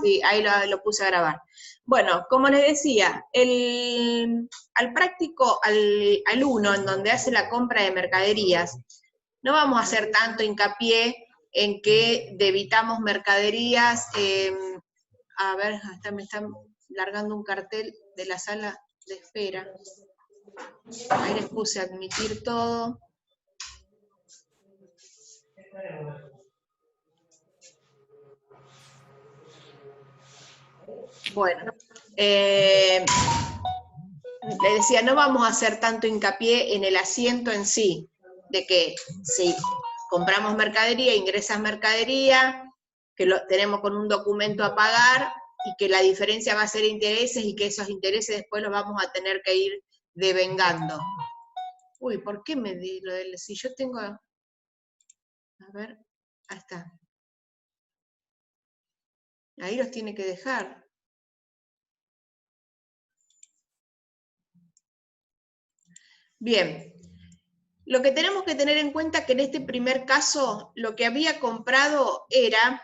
Sí, ahí lo puse a grabar. Bueno, como les decía, al práctico, al uno, en donde hace la compra de mercaderías, no vamos a hacer tanto hincapié en que debitamos mercaderías. A ver, hasta me están largando un cartel de la sala de espera. Ahí les puse admitir todo. Bueno, le decía, no vamos a hacer tanto hincapié en el asiento en sí, de que si compramos mercadería, ingresas mercadería, que lo tenemos con un documento a pagar y que la diferencia va a ser intereses y que esos intereses después los vamos a tener que ir devengando. Uy, ¿por qué me di lo del... Si yo tengo... A ver, ahí está. Ahí los tiene que dejar. Bien. Lo que tenemos que tener en cuenta es que en este primer caso, lo que había comprado era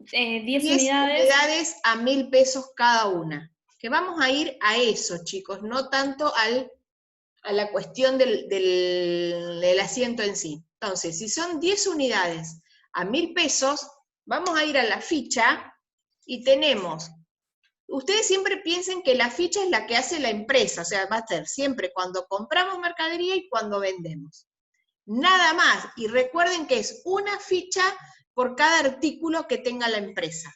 10 unidades a 1.000 pesos cada una. Que vamos a ir a eso, chicos, no tanto a la cuestión del asiento en sí. Entonces, si son 10 unidades a 1.000 pesos, vamos a ir a la ficha y tenemos... Ustedes siempre piensen que la ficha es la que hace la empresa, o sea, va a ser siempre cuando compramos mercadería y cuando vendemos. Nada más, y recuerden que es una ficha por cada artículo que tenga la empresa.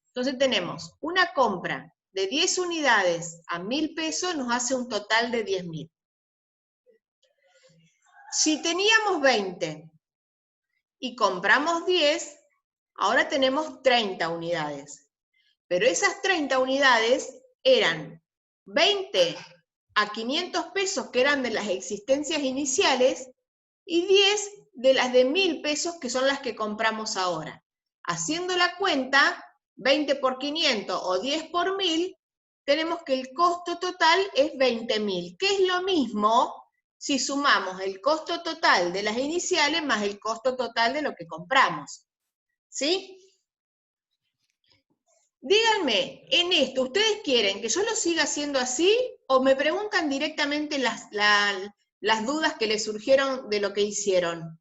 Entonces tenemos una compra de 10 unidades a 1.000 pesos, nos hace un total de 10.000. Si teníamos 20 y compramos 10, ahora tenemos 30 unidades. Pero esas 30 unidades eran 20 a 500 pesos, que eran de las existencias iniciales, y 10 de las de 1.000 pesos, que son las que compramos ahora. Haciendo la cuenta, 20 por 500 o 10 por 1.000, tenemos que el costo total es 20.000, que es lo mismo si sumamos el costo total de las iniciales más el costo total de lo que compramos. ¿Sí? Díganme, en esto, ¿ustedes quieren que yo lo siga haciendo así o me preguntan directamente las dudas que les surgieron de lo que hicieron?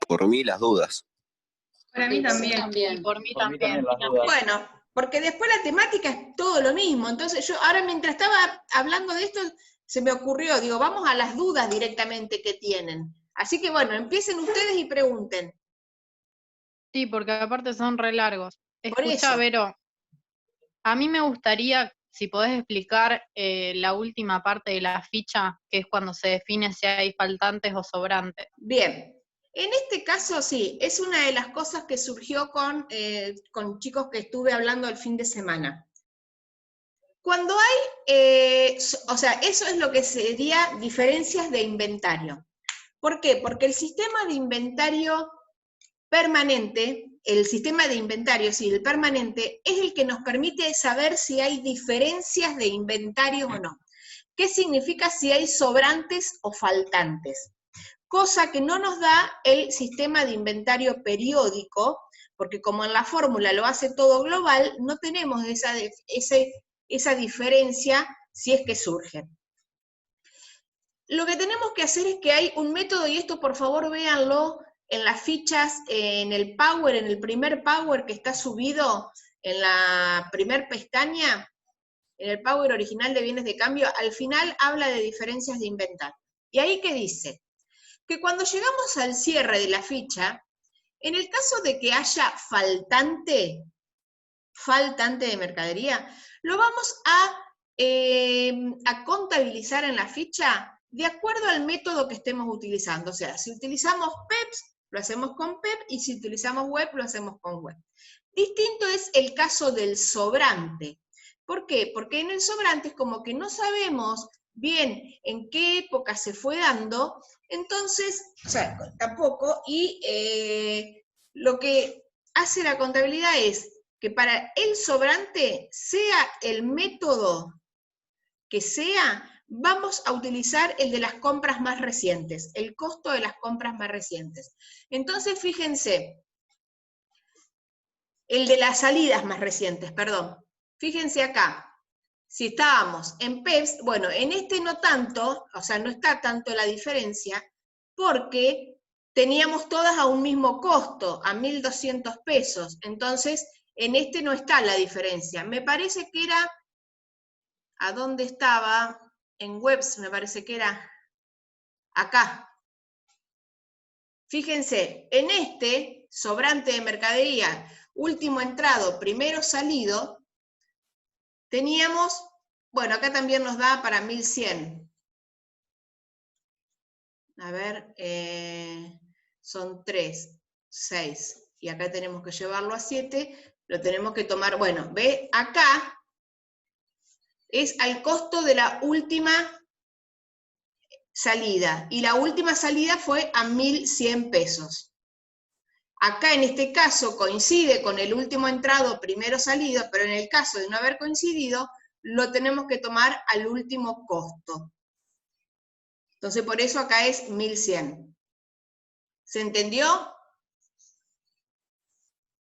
Por mí las dudas. Para mí también. Y por mí también. las dudas. Bueno, porque después la temática es todo lo mismo. Entonces yo ahora mientras estaba hablando de esto, se me ocurrió, digo, vamos a las dudas directamente que tienen. Así que bueno, empiecen ustedes y pregunten. Sí, porque aparte son re largos. Por Escuchá, eso. Vero, a mí me gustaría, si podés explicar la última parte de la ficha, que es cuando se define si hay faltantes o sobrantes. Bien. En este caso, sí, es una de las cosas que surgió con chicos que estuve hablando el fin de semana. Cuando hay, o sea, eso es lo que sería diferencias de inventario. ¿Por qué? Porque el sistema de inventario permanente, el sistema de inventario, sí, el permanente, es el que nos permite saber si hay diferencias de inventario o no. ¿Qué significa si hay sobrantes o faltantes? Cosa que no nos da el sistema de inventario periódico, porque como en la fórmula lo hace todo global, no tenemos esa diferencia si es que surge. Lo que tenemos que hacer es que hay un método, y esto por favor véanlo en las fichas, en el Power, en el primer Power que está subido en la primer pestaña, en el Power original de bienes de cambio, al final habla de diferencias de inventario. ¿Y ahí qué dice? Que cuando llegamos al cierre de la ficha, en el caso de que haya faltante de mercadería, lo vamos a contabilizar en la ficha de acuerdo al método que estemos utilizando. O sea, si utilizamos PEPs, lo hacemos con PEP, y si utilizamos web, lo hacemos con web. Distinto es el caso del sobrante. ¿Por qué? Porque en el sobrante es como que no sabemos bien en qué época se fue dando, entonces, o sea, tampoco, y lo que hace la contabilidad es que para el sobrante, sea el método que sea, vamos a utilizar el de las compras más recientes, el costo de las compras más recientes. Entonces, fíjense, el de las salidas más recientes, perdón. Fíjense acá, si estábamos en PEPS, bueno, en este no tanto, o sea, no está tanto la diferencia, porque teníamos todas a un mismo costo, a 1.200 pesos. Entonces, en este no está la diferencia. Me parece que era, ¿a dónde estaba? En webs, me parece que era acá. Fíjense, en este, sobrante de mercadería, último entrado, primero salido, teníamos, bueno, acá también nos da para 1.100. A ver, son 3, 6, y acá tenemos que llevarlo a 7, lo tenemos que tomar, bueno, ve, acá es al costo de la última salida, y la última salida fue a 1.100 pesos. Acá en este caso coincide con el último entrado, primero salido, pero en el caso de no haber coincidido, lo tenemos que tomar al último costo. Entonces por eso acá es 1.100. ¿Se entendió?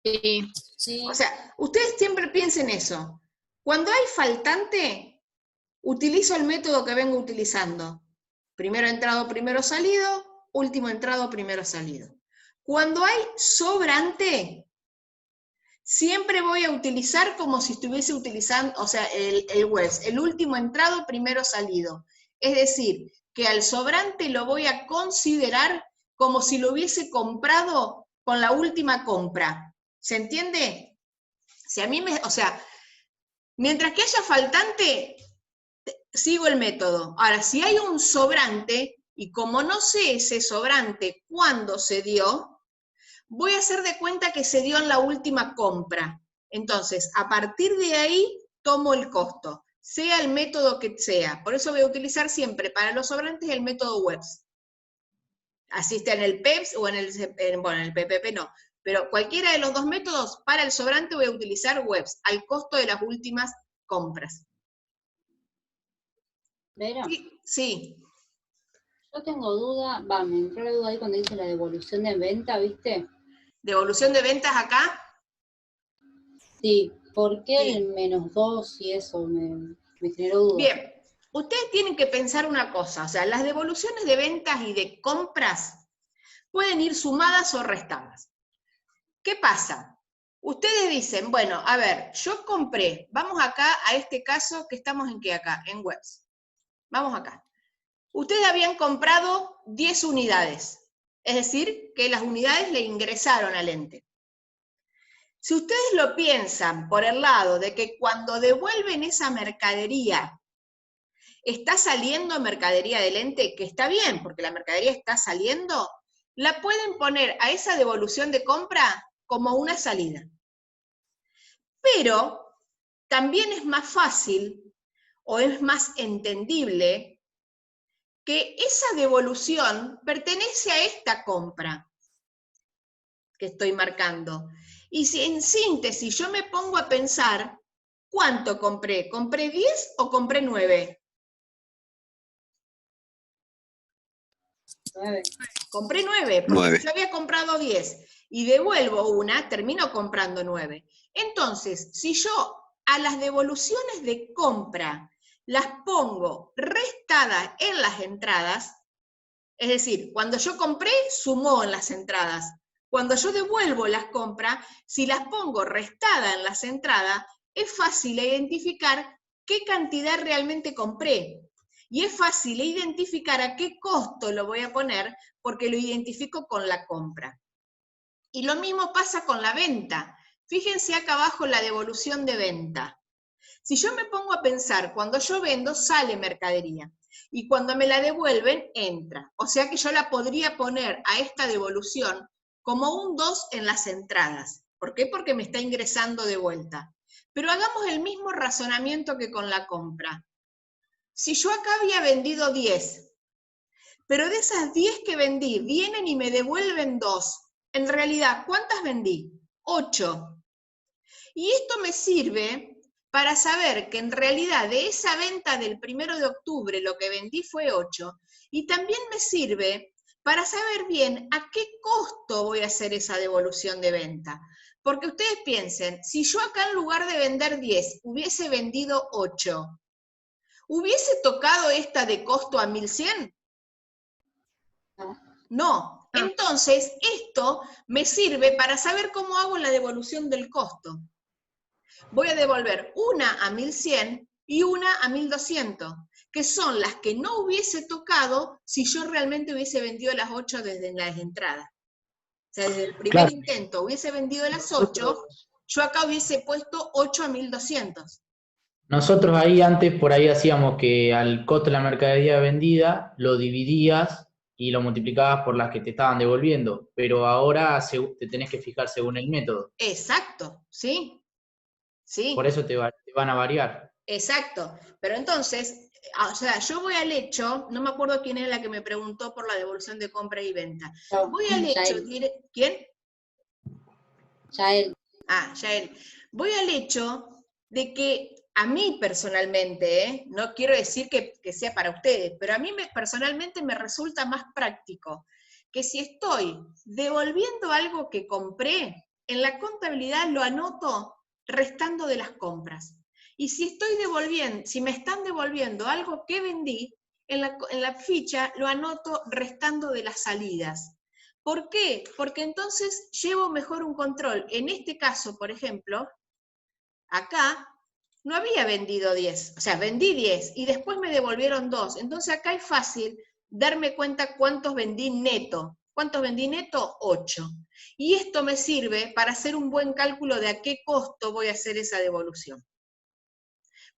Sí. O sea, ustedes siempre piensen eso. Cuando hay faltante, utilizo el método que vengo utilizando. Primero entrado, primero salido, último entrado, primero salido. Cuando hay sobrante, siempre voy a utilizar como si estuviese utilizando, o sea, el webs, el último entrado, primero salido. Es decir, que al sobrante lo voy a considerar como si lo hubiese comprado con la última compra. ¿Se entiende? Si a mí o sea, mientras que haya faltante, sigo el método. Ahora, si hay un sobrante, y como no sé ese sobrante cuándo se dio, voy a hacer de cuenta que se dio en la última compra. Entonces, a partir de ahí, tomo el costo, sea el método que sea. Por eso voy a utilizar siempre para los sobrantes el método webs. Así está en el PEPS o en el PPP no. Pero cualquiera de los dos métodos, para el sobrante voy a utilizar webs, al costo de las últimas compras. ¿Vera? Sí. Yo tengo duda, me entró la duda ahí cuando dice la devolución de venta, ¿viste? ¿Devolución de ventas acá? Sí, ¿por qué Sí. el -2 y eso me generó duda? Bien, ustedes tienen que pensar una cosa, o sea, las devoluciones de ventas y de compras pueden ir sumadas o restadas. ¿Qué pasa? Ustedes dicen, bueno, a ver, yo compré, vamos acá a este caso que estamos en qué acá, en webs. Vamos acá. Ustedes habían comprado 10 unidades, es decir, que las unidades le ingresaron al ente. Si ustedes lo piensan por el lado de que cuando devuelven esa mercadería, está saliendo mercadería del ente, que está bien, porque la mercadería está saliendo, la pueden poner a esa devolución de compra como una salida. Pero también es más fácil o es más entendible que esa devolución pertenece a esta compra que estoy marcando. Y si en síntesis yo me pongo a pensar, ¿cuánto compré? ¿Compré 10 o compré 9? 9. Compré 9, porque 9. yo había comprado 10 y devuelvo una, termino comprando 9. Entonces, si yo a las devoluciones de compra las pongo restadas en las entradas, es decir, cuando yo compré, sumó en las entradas. Cuando yo devuelvo las compras, si las pongo restadas en las entradas, es fácil identificar qué cantidad realmente compré. Y es fácil identificar a qué costo lo voy a poner, porque lo identifico con la compra. Y lo mismo pasa con la venta. Fíjense acá abajo la devolución de venta. Si yo me pongo a pensar, cuando yo vendo, sale mercadería. Y cuando me la devuelven, entra. O sea que yo la podría poner a esta devolución como un 2 en las entradas. ¿Por qué? Porque me está ingresando de vuelta. Pero hagamos el mismo razonamiento que con la compra. Si yo acá había vendido 10, pero de esas 10 que vendí, vienen y me devuelven 2. En realidad, ¿cuántas vendí? 8. Y esto me sirve para saber que en realidad de esa venta del 1 de octubre lo que vendí fue 8, y también me sirve para saber bien a qué costo voy a hacer esa devolución de venta. Porque ustedes piensen, si yo acá en lugar de vender 10, hubiese vendido 8, ¿hubiese tocado esta de costo a 1100? No. Entonces, esto me sirve para saber cómo hago la devolución del costo. Voy a devolver una a 1100 y una a 1200, que son las que no hubiese tocado si yo realmente hubiese vendido las 8 desde las entradas. O sea, desde el primer intento hubiese vendido las 8, yo acá hubiese puesto 8 a 1200. Nosotros ahí antes, por ahí hacíamos que al costo de la mercadería vendida, lo dividías y lo multiplicabas por las que te estaban devolviendo, pero ahora te tenés que fijar según el método. Exacto, ¿sí? Sí. Por eso te van a variar. Exacto, pero entonces, o sea, yo voy al hecho, no me acuerdo quién es la que me preguntó por la devolución de compra y venta. Voy al hecho, ¿quién? Yael. Yael. Voy al hecho de que a mí personalmente, no quiero decir que sea para ustedes, pero a mí personalmente me resulta más práctico que si estoy devolviendo algo que compré, en la contabilidad lo anoto restando de las compras. Y si estoy devolviendo, si me están devolviendo algo que vendí, en la ficha lo anoto restando de las salidas. ¿Por qué? Porque entonces llevo mejor un control. En este caso, por ejemplo, acá no había vendido 10, o sea, vendí 10 y después me devolvieron 2. Entonces acá es fácil darme cuenta cuántos vendí neto. ¿Cuántos vendí neto? 8. Y esto me sirve para hacer un buen cálculo de a qué costo voy a hacer esa devolución.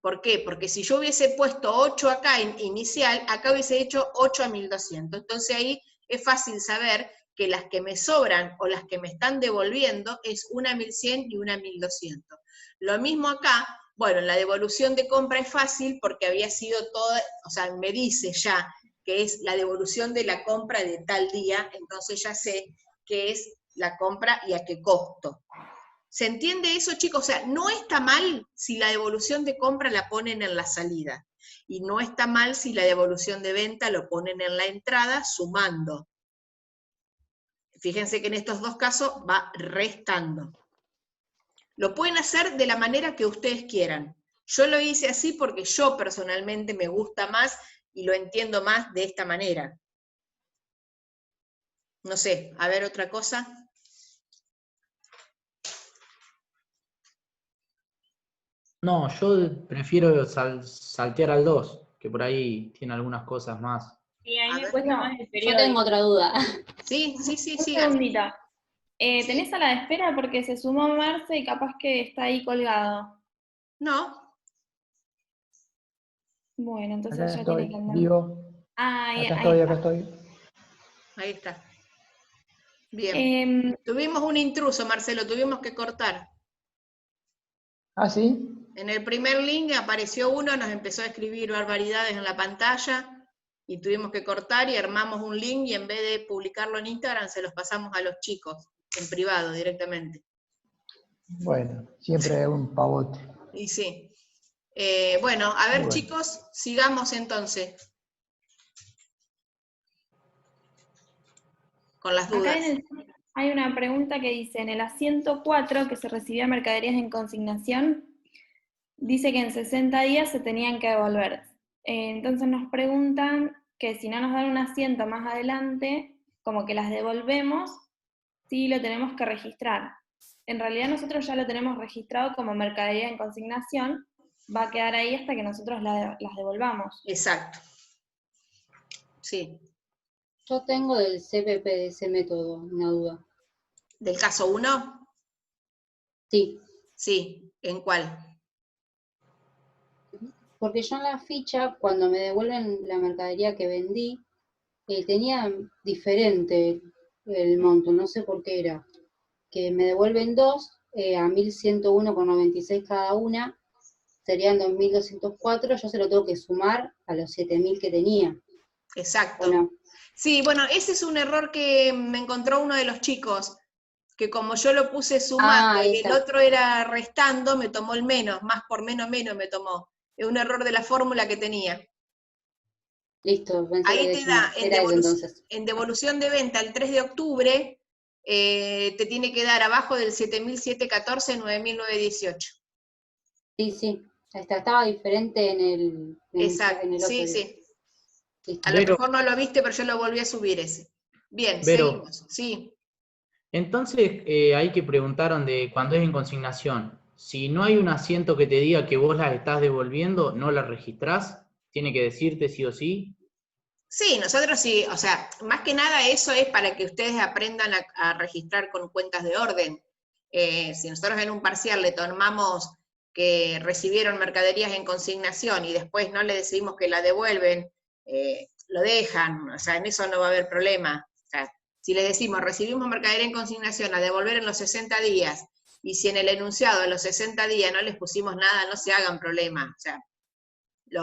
¿Por qué? Porque si yo hubiese puesto 8 acá inicial, acá hubiese hecho 8 a 1200. Entonces ahí es fácil saber que las que me sobran o las que me están devolviendo es una a 1100 y una a 1200. Lo mismo acá, bueno, la devolución de compra es fácil porque había sido toda, o sea, me dice ya que es la devolución de la compra de tal día, entonces ya sé qué es la compra y a qué costo. ¿Se entiende eso, chicos? O sea, no está mal si la devolución de compra la ponen en la salida, y no está mal si la devolución de venta lo ponen en la entrada sumando. Fíjense que en estos dos casos va restando. Lo pueden hacer de la manera que ustedes quieran. Yo lo hice así porque yo personalmente me gusta más y lo entiendo más de esta manera. No sé, a ver otra cosa. No, yo prefiero saltear al 2, que por ahí tiene algunas cosas más. Sí, ahí me cuesta más el periodo. Yo tengo otra duda. Sí. Un segundito. ¿Tenés a la de espera? Porque se sumó Marce y capaz que está ahí colgado. No. Bueno, entonces Acá ya estoy, tiene que andar. vivo. Ahí Acá estoy. Ahí está. Bien. Tuvimos un intruso, Marcelo, tuvimos que cortar. ¿Ah, sí? En el primer link apareció uno, nos empezó a escribir barbaridades en la pantalla y tuvimos que cortar y armamos un link y en vez de publicarlo en Instagram se los pasamos a los chicos, en privado directamente. Bueno, siempre es un pavote. Y sí. Bueno, a ver, bueno, chicos, sigamos entonces. Con las dudas. Acá hay una pregunta que dice, en el asiento 4, que se recibía mercaderías en consignación, dice que en 60 días se tenían que devolver. Entonces nos preguntan que si no nos dan un asiento más adelante, como que las devolvemos, sí lo tenemos que registrar. En realidad nosotros ya lo tenemos registrado como mercadería en consignación, va a quedar ahí hasta que nosotros las devolvamos. Exacto. Sí. Yo tengo del CPP de ese método una duda. ¿Del caso 1? Sí. Sí. ¿En cuál? Porque yo en la ficha, cuando me devuelven la mercadería que vendí, tenía diferente el monto, no sé por qué era. Que me devuelven 2 a 1101,96 cada una, serían 2204, yo se lo tengo que sumar a los 7000 que tenía. Exacto. ¿O no? Sí, bueno, ese es un error que me encontró uno de los chicos. que como yo lo puse sumando ahí y el está. otro era restando, me tomó el menos, más por menos me tomó. Es un error de la fórmula que tenía. Listo, pensé que Ahí había te hecho da, mal. Era eso entonces. en devolución de venta el 3 de octubre, te tiene que dar abajo del 7.714, 9.918. Sí, ahí está, estaba diferente Exacto, en el otro. sí, Digo. sí. Listo. A lo Vero, mejor no lo viste, pero yo lo volví a subir ese. Bien, Vero, seguimos, sí. entonces hay que preguntaron de cuando es en consignación, si no hay un asiento que te diga que vos las estás devolviendo, ¿no la registrás? ¿Tiene que decirte sí o sí? Sí, nosotros sí, o sea, más que nada eso es para que ustedes aprendan a registrar con cuentas de orden. Si nosotros en un parcial le tomamos que recibieron mercaderías en consignación y después no le decidimos que la devuelven, lo dejan, o sea, en eso no va a haber problema. O sea, si le decimos recibimos mercadería en consignación a devolver en los 60 días, y si en el enunciado de los 60 días no les pusimos nada, no se hagan problema. O sea,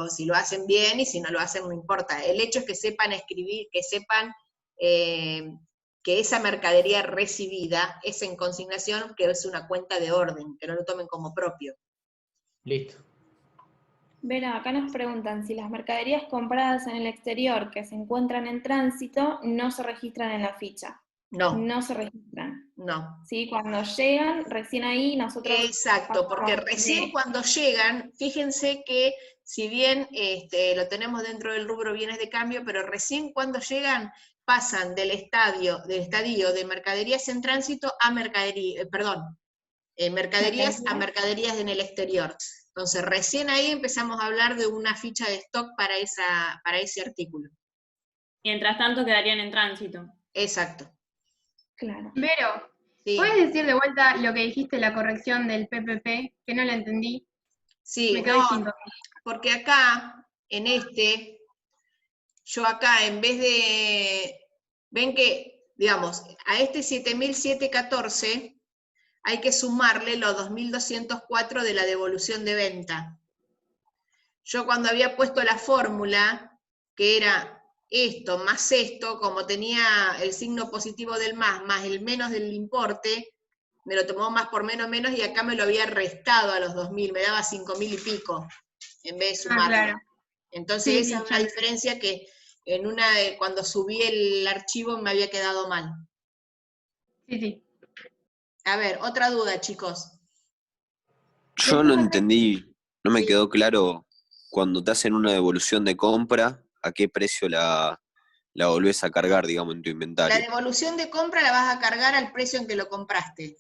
si lo hacen bien y si no lo hacen no importa. El hecho es que sepan escribir, que sepan que esa mercadería recibida es en consignación, que es una cuenta de orden, que no lo tomen como propio. Listo. Vera, acá nos preguntan si las mercaderías compradas en el exterior que se encuentran en tránsito no se registran en la ficha. No, No se registran. no. ¿Sí? Cuando llegan, recién ahí nosotros Exacto, porque pasamos recién cuando llegan, fíjense que si bien lo tenemos dentro del rubro bienes de cambio, pero recién cuando llegan pasan del estadio de mercaderías en tránsito a mercaderías a mercaderías en el exterior. Entonces, recién ahí empezamos a hablar de una ficha de stock para ese artículo. Mientras tanto quedarían en tránsito. Exacto. Claro. Vero, Sí. ¿puedes decir de vuelta lo que dijiste, la corrección del PPP? Que no la entendí. Sí, Me quedó distinto. porque acá, yo acá en vez de, ven que, digamos, a este 7.714 hay que sumarle los 2.204 de la devolución de venta. Yo cuando había puesto la fórmula, que era esto más esto, como tenía el signo positivo del más el menos del importe, me lo tomó más por menos y acá me lo había restado a los 2.000, me daba 5.000 y pico, en vez de sumarlo. Claro. Entonces Sí, esa es una diferencia que cuando subí el archivo me había quedado mal. Sí. A ver, otra duda, chicos. Yo no entendí, no me Sí. quedó claro cuando te hacen una devolución de compra, a qué precio la volvés a cargar, digamos, en tu La inventario. devolución de compra la vas a cargar al precio en que lo compraste.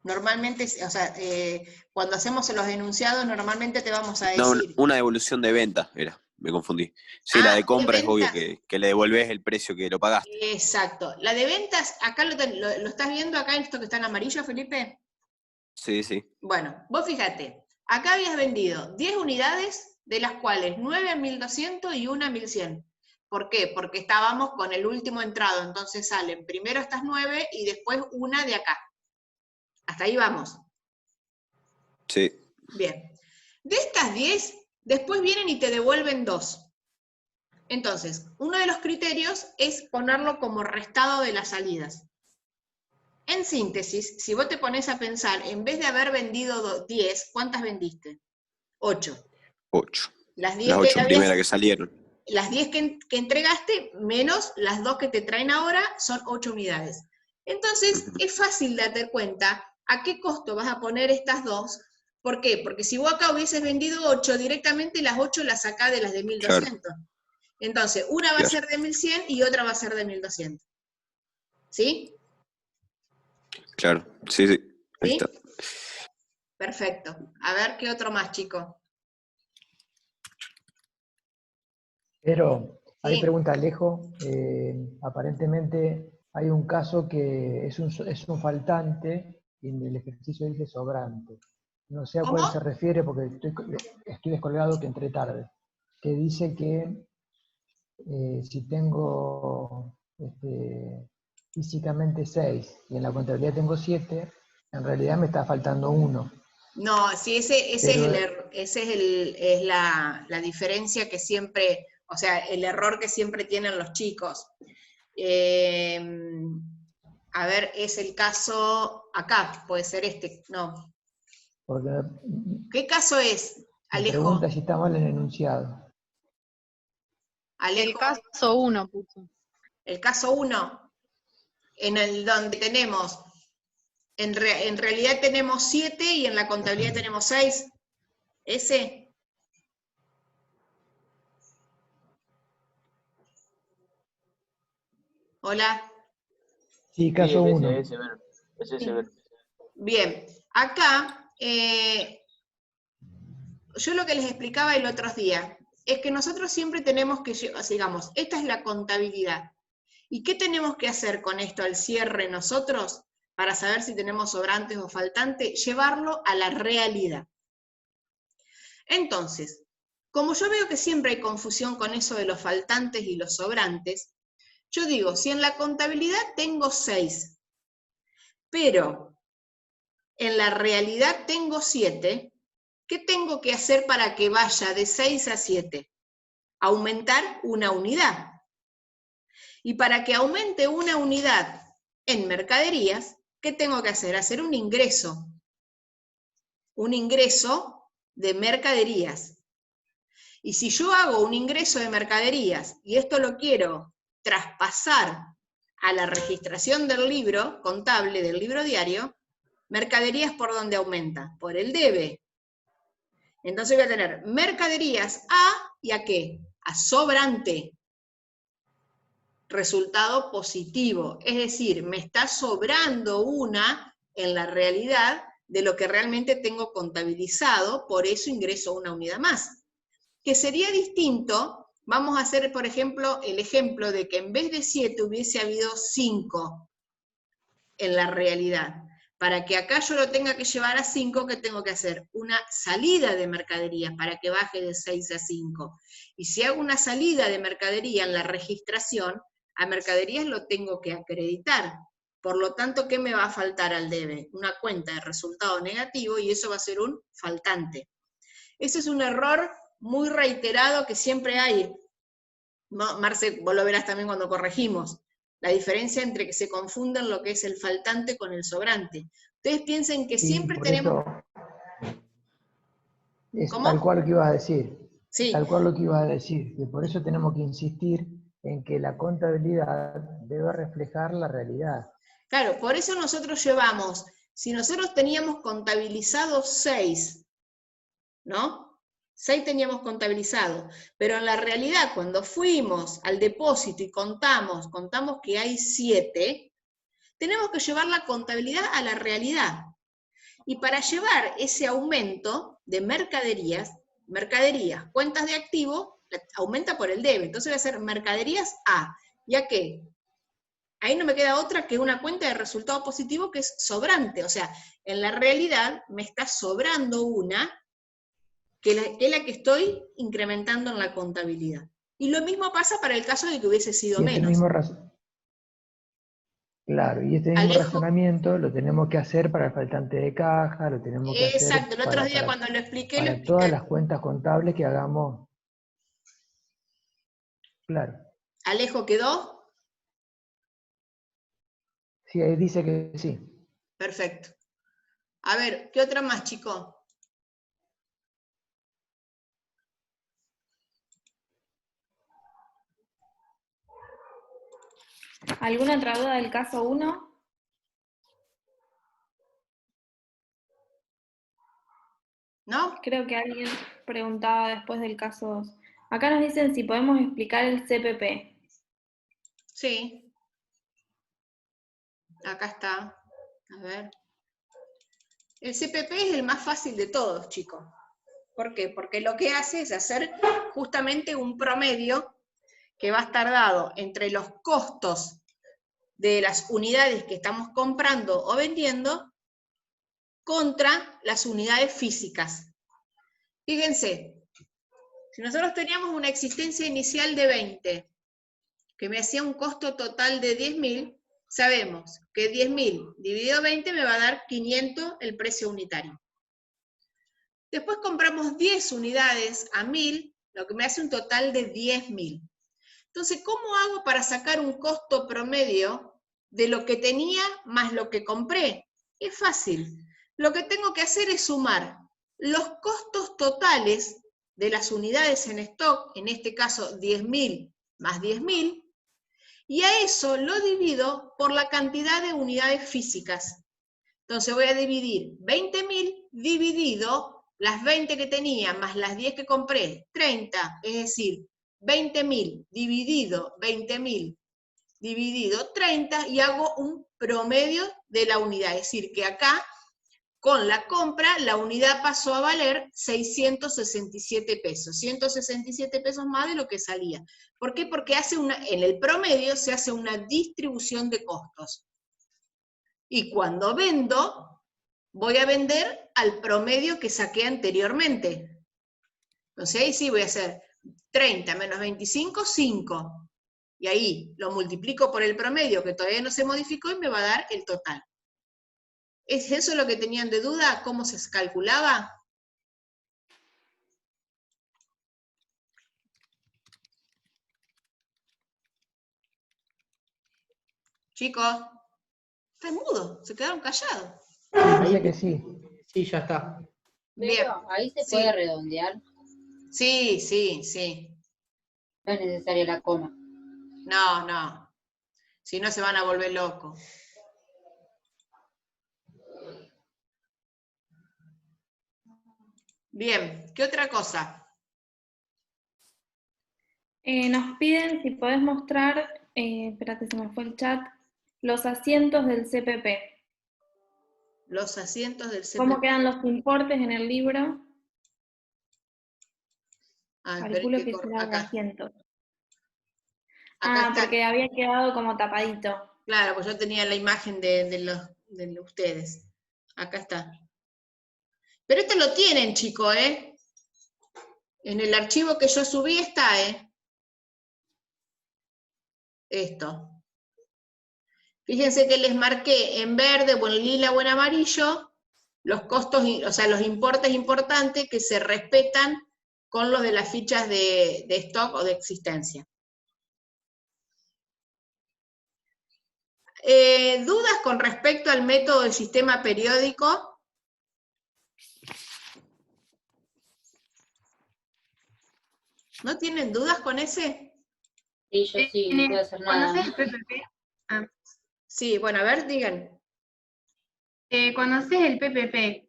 Normalmente, o sea, cuando hacemos los enunciados, normalmente te vamos a No, decir... una devolución de venta era, me confundí. Sí, la de compra es obvio que le devolvés el precio que lo pagaste. Exacto. La de ventas, acá lo estás viendo acá, esto que está en amarillo, Felipe. Sí, sí. Bueno, vos fíjate, acá habías vendido 10 unidades, de las cuales 9 a 1.200 y 1 a 1.100. ¿Por qué? Porque estábamos con el último entrado, entonces salen primero estas 9 y después una de acá. Hasta ahí vamos. Sí. Bien. De estas 10, después vienen y te devuelven 2. Entonces, uno de los criterios es ponerlo como restado de las salidas. En síntesis, si vos te pones a pensar, en vez de haber vendido 10, ¿cuántas vendiste? 8. 8. Las 10 Las 8 primeras que salieron. Las 10 que entregaste, menos las 2 que te traen ahora, son 8 unidades. Entonces, es fácil darte cuenta a qué costo vas a poner estas 2. ¿Por qué? Porque si vos acá hubieses vendido 8, directamente las 8 las sacás de las de 1.200. Claro. Entonces, una va a ser de 1.100 y otra va a ser de 1.200. ¿Sí? Claro, sí. Ahí está. Perfecto. A ver, ¿qué otro más, chico? Pero, ahí Sí. pregunta Alejo, aparentemente hay un caso que es un faltante y en el ejercicio dice sobrante. No sé a cuál se refiere porque estoy descolgado que entré tarde. Que dice que si tengo físicamente 6 y en la contabilidad tengo 7, en realidad me está faltando 1. No, sí, esa es la diferencia que siempre, o sea, el error que siempre tienen los chicos. A ver, es el caso acá, puede ser este, no. Porque ¿Qué caso es, me Alejo? pregunta si está mal el enunciado. Alejo, El caso 1 puso. el caso 1, en el donde tenemos, en realidad tenemos 7 y en la contabilidad tenemos 6. ¿Ese? Hola. Sí, caso 1. Bien, acá, yo lo que les explicaba el otro día, es que nosotros siempre tenemos que, digamos, esta es la contabilidad. ¿Y qué tenemos que hacer con esto al cierre nosotros, para saber si tenemos sobrantes o faltantes? Llevarlo a la realidad. Entonces, como yo veo que siempre hay confusión con eso de los faltantes y los sobrantes, yo digo, si en la contabilidad tengo 6, pero en la realidad tengo 7, ¿qué tengo que hacer para que vaya de 6 a 7? Aumentar una unidad. Y para que aumente una unidad en mercaderías, ¿qué tengo que hacer? Hacer un ingreso. Un ingreso de mercaderías. Y si yo hago un ingreso de mercaderías y esto lo quiero traspasar a la registración del libro contable, del libro diario, mercaderías ¿por dónde aumenta? Por el debe. Entonces voy a tener mercaderías a, ¿y a qué? A sobrante. Resultado positivo. Es decir, me está sobrando una en la realidad de lo que realmente tengo contabilizado, por eso ingreso una unidad más. Que sería distinto, vamos a hacer, por ejemplo, el ejemplo de que en vez de 7 hubiese habido 5 en la realidad. Para que acá yo lo tenga que llevar a 5, ¿qué tengo que hacer? Una salida de mercaderías para que baje de 6 a 5. Y si hago una salida de mercadería en la registración, a mercaderías lo tengo que acreditar. Por lo tanto, ¿qué me va a faltar al debe? Una cuenta de resultado negativo y eso va a ser un faltante. Ese es un error muy reiterado que siempre hay. Marce, vos lo verás también cuando corregimos. La diferencia entre que se confunden lo que es el faltante con el sobrante. Ustedes piensen que siempre tenemos... Es ¿Cómo? tal cual lo que ibas a decir. Sí. Tal cual lo que ibas a decir. Que por eso tenemos que insistir en que la contabilidad debe reflejar la realidad. Claro, por eso nosotros llevamos, si nosotros teníamos contabilizados 6, ¿no? 6 teníamos contabilizado, pero en la realidad cuando fuimos al depósito y contamos que hay 7, tenemos que llevar la contabilidad a la realidad. Y para llevar ese aumento de mercaderías, cuentas de activo, aumenta por el debe. Entonces va a ser mercaderías A. ¿Ya qué? Ahí no me queda otra que una cuenta de resultado positivo que es sobrante. O sea, en la realidad me está sobrando una que es la que estoy incrementando en la contabilidad. Y lo mismo pasa para el caso de que hubiese sido menos. Claro, y este mismo Alejo, razonamiento lo tenemos que hacer para el faltante de caja, lo tenemos que hacer exacto, el otro día cuando lo expliqué, para todas las cuentas contables que hagamos. Claro. ¿Alejo quedó? Sí, ahí dice que sí. Perfecto. A ver, ¿qué otra más, chicos? ¿Alguna otra duda del caso 1? ¿No? Creo que alguien preguntaba después del caso 2. Acá nos dicen si podemos explicar el CPP. Sí. Acá está. A ver. El CPP es el más fácil de todos, chicos. ¿Por qué? Porque lo que hace es hacer justamente un promedio que va a estar dado entre los costos de las unidades que estamos comprando o vendiendo contra las unidades físicas. Fíjense, si nosotros teníamos una existencia inicial de 20, que me hacía un costo total de 10.000, sabemos que 10.000 dividido 20 me va a dar 500 el precio unitario. Después compramos 10 unidades a 1.000, lo que me hace un total de 10.000. Entonces, ¿cómo hago para sacar un costo promedio de lo que tenía más lo que compré. Es fácil. Lo que tengo que hacer es sumar los costos totales de las unidades en stock, en este caso 10.000 más 10.000, y a eso lo divido por la cantidad de unidades físicas. Entonces voy a dividir 20.000 dividido las 20 que tenía más las 10 que compré, 30, es decir, 20.000 dividido 20.000 dividido 30 y hago un promedio de la unidad. Es decir, que acá con la compra la unidad pasó a valer 667 pesos, 167 pesos más de lo que salía. ¿Por qué? Porque en el promedio se hace una distribución de costos. Y cuando vendo, voy a vender al promedio que saqué anteriormente. Entonces ahí sí voy a hacer 30 menos 25, 5. Y ahí lo multiplico por el promedio, que todavía no se modificó, y me va a dar el total. ¿Es eso lo que tenían de duda? ¿Cómo se calculaba? Chicos, están mudos, se quedaron callados. Dice que sí. Sí, ya está. Bien. Pero ahí se puede redondear. Sí, sí, sí. No es necesaria la coma. No, no. Si no se van a volver locos. Bien, ¿qué otra cosa? Nos piden si podés mostrar, espérate, se me fue el chat, los asientos del CPP. Los asientos del CPP. ¿Cómo quedan los importes en el libro? Calculo que serán acá. asientos. Acá está. Porque había quedado como tapadito. Claro, pues yo tenía la imagen de ustedes. Acá está. Pero esto lo tienen, chicos, ¿eh? En el archivo que yo subí está, ¿eh? Esto. Fíjense que les marqué en verde, o en lila, o en amarillo, los costos, o sea, los importes importantes que se respetan con los de las fichas de stock o de existencia. ¿Dudas con respecto al método del sistema periódico? ¿No tienen dudas con ese? Sí, yo sí, no puedo hacer nada. ¿Conoces el PPP? Sí, bueno, a ver, digan. ¿Conoces el PPP?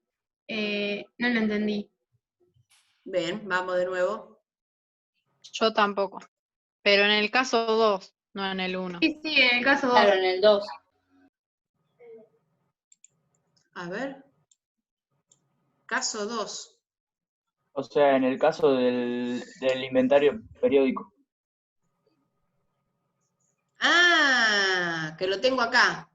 No lo entendí. Bien, vamos de nuevo. Yo tampoco. Pero en el caso 2, no en el 1. Sí, sí, en el caso 2. Claro, en el 2. A ver. Caso 2. O sea, en el caso del inventario periódico. Ah, que lo tengo acá.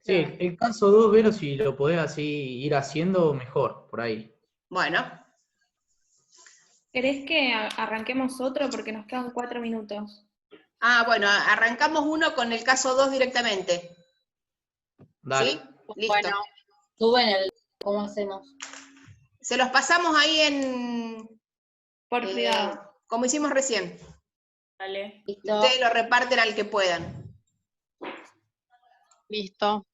Sí, el caso 2, Vero, si lo podés así ir haciendo, mejor, por ahí. Bueno. ¿Querés que arranquemos otro? Porque nos quedan 4 minutos. Ah, bueno, arrancamos uno con el caso 2 directamente. Dale. ¿Sí? Listo. Bueno, suben el... ¿Cómo hacemos? Se los pasamos ahí en... Por privado. Como hicimos recién. Dale. Listo. Ustedes lo reparten al que puedan. Listo.